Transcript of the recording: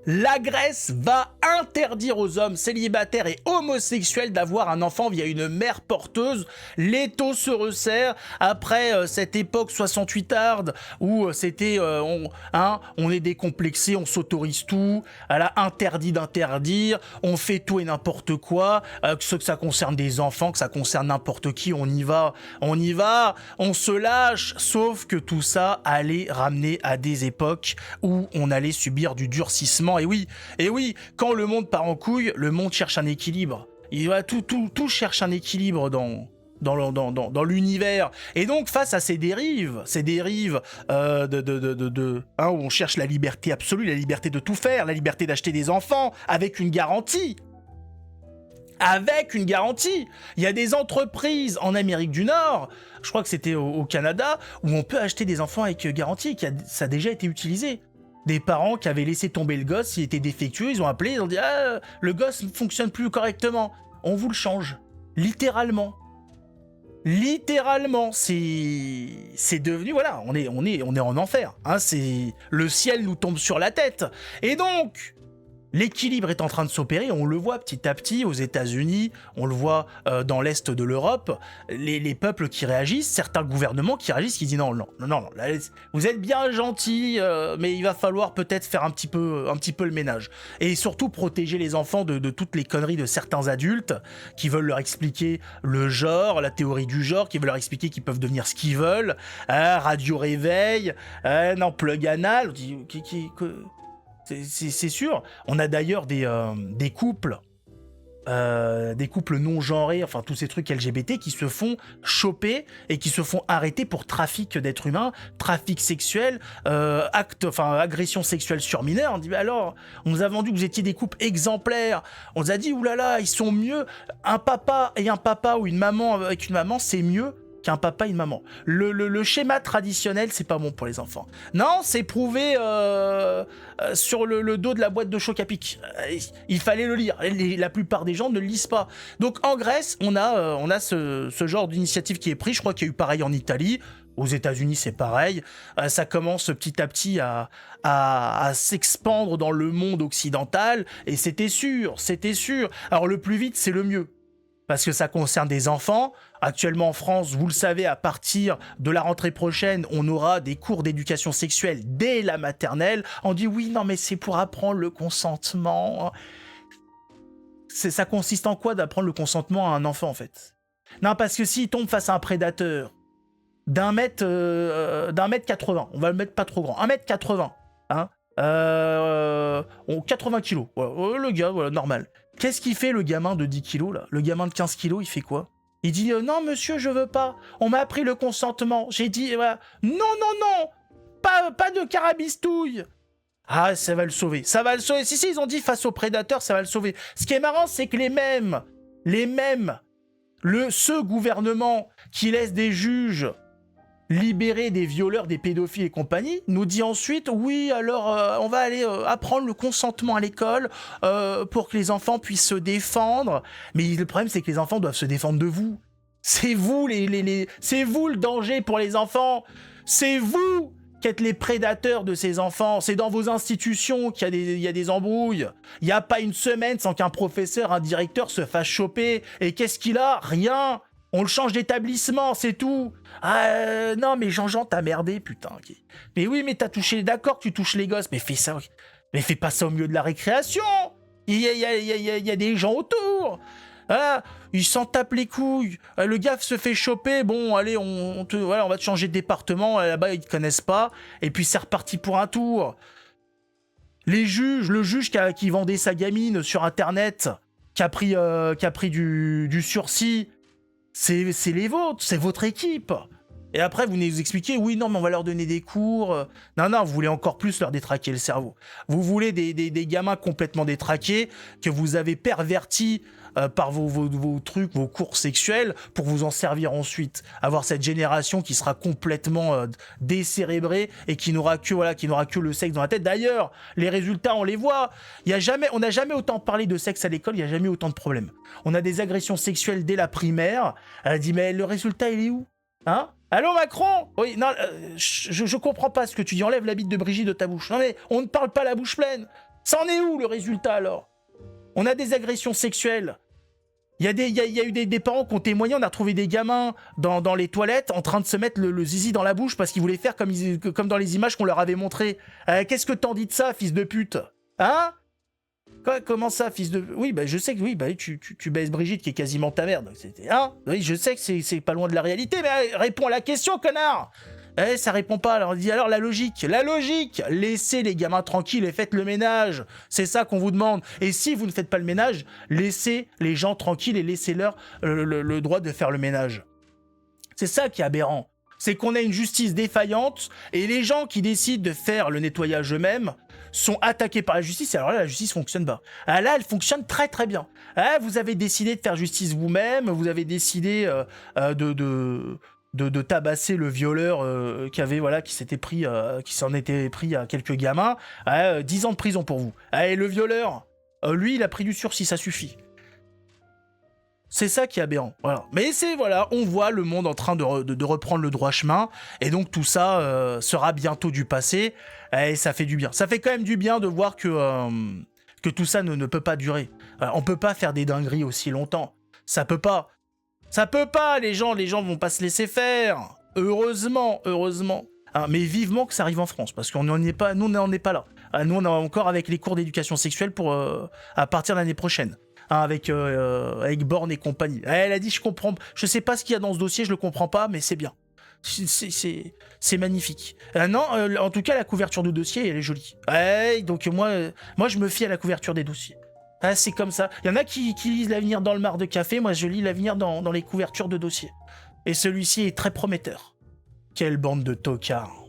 La Grèce va interdire aux hommes célibataires et homosexuels d'avoir un enfant via une mère porteuse. L'étau se resserre après cette époque 68 hard où c'était on est décomplexé, on s'autorise tout, elle a interdit d'interdire, on fait tout et n'importe quoi, que ça concerne des enfants, que ça concerne n'importe qui, on y va, on se lâche, sauf que tout ça allait ramener à des époques où on allait subir du durcissement. Et oui, quand le monde part en couille, le monde cherche un équilibre. Tout cherche un équilibre dans l'univers. Et donc, face à ces dérives où on cherche la liberté absolue, la liberté de tout faire, la liberté d'acheter des enfants, avec une garantie. Il y a des entreprises en Amérique du Nord, je crois que c'était au Canada, où on peut acheter des enfants avec garantie, ça a déjà été utilisé. Des parents qui avaient laissé tomber le gosse, il était défectueux, ils ont appelé, ils ont dit « Ah, le gosse ne fonctionne plus correctement, on vous le change. » Littéralement, c'est devenu, voilà, on est en enfer. Hein, le ciel nous tombe sur la tête. Et donc, l'équilibre est en train de s'opérer, on le voit petit à petit aux États-Unis, on le voit dans l'Est de l'Europe, les peuples qui réagissent, certains gouvernements qui réagissent, qui disent non, là, vous êtes bien gentils, mais il va falloir peut-être faire un petit peu le ménage. Et surtout protéger les enfants de toutes les conneries de certains adultes qui veulent leur expliquer le genre, la théorie du genre, qui veulent leur expliquer qu'ils peuvent devenir ce qu'ils veulent, radio réveil, non, plug anal, c'est sûr. On a d'ailleurs des couples non genrés, enfin tous ces trucs LGBT qui se font choper et qui se font arrêter pour trafic d'êtres humains, trafic sexuel, agression sexuelle sur mineurs. On dit alors, on nous a vendu que vous étiez des couples exemplaires. On nous a dit oulala, ils sont mieux. Un papa ou une maman avec une maman, c'est mieux qu'un papa et une maman. Le schéma traditionnel, c'est pas bon pour les enfants. Non, c'est prouvé sur le dos de la boîte de choc à pic. Il fallait le lire. La plupart des gens ne le lisent pas. Donc en Grèce, on a ce genre d'initiative qui est prise. Je crois qu'il y a eu pareil en Italie. Aux États-Unis, c'est pareil. Ça commence petit à petit à s'expandre dans le monde occidental. Et c'était sûr. Alors le plus vite, c'est le mieux. Parce que ça concerne des enfants. Actuellement en France, vous le savez, à partir de la rentrée prochaine, on aura des cours d'éducation sexuelle dès la maternelle. On dit oui, non mais c'est pour apprendre le consentement. Ça consiste en quoi d'apprendre le consentement à un enfant en fait? Non, parce que s'il tombe face à un prédateur d'un mètre 80, on va le mettre pas trop grand, 1m80, hein, 80 kilos, voilà, le gars, voilà, normal. Qu'est-ce qu'il fait le gamin de 10 kilos là? Le gamin de 15 kilos, il fait quoi? Il dit non monsieur, je veux pas. On m'a appris le consentement. J'ai dit voilà. Non, pas de carabistouille. Ah, ça va le sauver. Si, ils ont dit face aux prédateurs, ça va le sauver. Ce qui est marrant, c'est que ce gouvernement qui laisse des juges libérer des violeurs, des pédophiles et compagnie, nous dit ensuite, oui, alors on va aller apprendre le consentement à l'école pour que les enfants puissent se défendre. Mais le problème, c'est que les enfants doivent se défendre de vous. C'est vous, c'est vous le danger pour les enfants. C'est vous qui êtes les prédateurs de ces enfants. C'est dans vos institutions qu'il y a des embrouilles. Il n'y a pas une semaine sans qu'un professeur, un directeur se fasse choper. Et qu'est-ce qu'il a? Rien. On le change d'établissement, c'est tout. Non, mais Jean-Jean, t'as merdé, putain. Okay. Mais oui, mais t'as touché... D'accord, tu touches les gosses, mais fais ça... Mais fais pas ça au milieu de la récréation. Il y a des gens autour. Ah, ils s'en tapent les couilles. Le gars se fait choper. Bon, allez, on va te changer de département. Là-bas, ils te connaissent pas. Et puis, c'est reparti pour un tour. Le juge qui vendait sa gamine sur Internet, qui a pris du sursis... C'est les vôtres, c'est votre équipe. Et après, vous nous expliquez, oui, non, mais on va leur donner des cours. Non, vous voulez encore plus leur détraquer le cerveau. Vous voulez des gamins complètement détraqués que vous avez pervertis par vos trucs, vos cours sexuels pour vous en servir ensuite. Avoir cette génération qui sera complètement décérébrée et qui n'aura que le sexe dans la tête. D'ailleurs, les résultats, on les voit. On n'a jamais autant parlé de sexe à l'école, il n'y a jamais autant de problèmes. On a des agressions sexuelles dès la primaire. Elle dit, mais le résultat, il est où? Hein? Allô Macron? Oui, non, je comprends pas ce que tu dis. Enlève la bite de Brigitte de ta bouche. Non mais, on ne parle pas la bouche pleine. Ça en est où le résultat alors? On a des agressions sexuelles. Il y a eu des parents qui ont témoigné, on a retrouvé des gamins dans les toilettes en train de se mettre le zizi dans la bouche parce qu'ils voulaient faire comme dans les images qu'on leur avait montrées. Qu'est-ce que t'en dis de ça, fils de pute? Hein? Comment ça, fils de... Oui, bah je sais que oui, bah tu baises Brigitte qui est quasiment ta mère. Donc c'était... Hein? Oui, je sais que c'est pas loin de la réalité, mais réponds à la question, connard! Ça répond pas, alors on dit alors la logique, laissez les gamins tranquilles et faites le ménage, c'est ça qu'on vous demande, et si vous ne faites pas le ménage, laissez les gens tranquilles et laissez-leur le droit de faire le ménage. C'est ça qui est aberrant, c'est qu'on a une justice défaillante, et les gens qui décident de faire le nettoyage eux-mêmes sont attaqués par la justice, et alors là la justice fonctionne pas. Là elle fonctionne très très bien. Vous avez décidé de faire justice vous-même, vous avez décidé de tabasser le violeur qui s'en était pris à quelques gamins. 10 ans de prison pour vous. Et le violeur, lui, il a pris du sursis, ça suffit. C'est ça qui est aberrant. Voilà. Mais on voit le monde en train de reprendre le droit chemin, et donc tout ça sera bientôt du passé, et ça fait du bien. Ça fait quand même du bien de voir que tout ça ne peut pas durer. On peut pas faire des dingueries aussi longtemps. Ça peut pas. Ça peut pas, les gens vont pas se laisser faire. Heureusement. Mais vivement que ça arrive en France, parce qu'on n'en est pas, nous on n'en est pas là. Nous on est encore avec les cours d'éducation sexuelle pour à partir de l'année prochaine. Avec Borne et compagnie. Elle a dit je sais pas ce qu'il y a dans ce dossier, je le comprends pas, mais c'est bien. C'est magnifique. En tout cas la couverture de dossier elle est jolie. Donc moi je me fie à la couverture des dossiers. C'est comme ça. Il y en a qui lisent l'avenir dans le mar de café, moi je lis l'avenir dans les couvertures de dossiers. Et celui-ci est très prometteur. Quelle bande de tocards.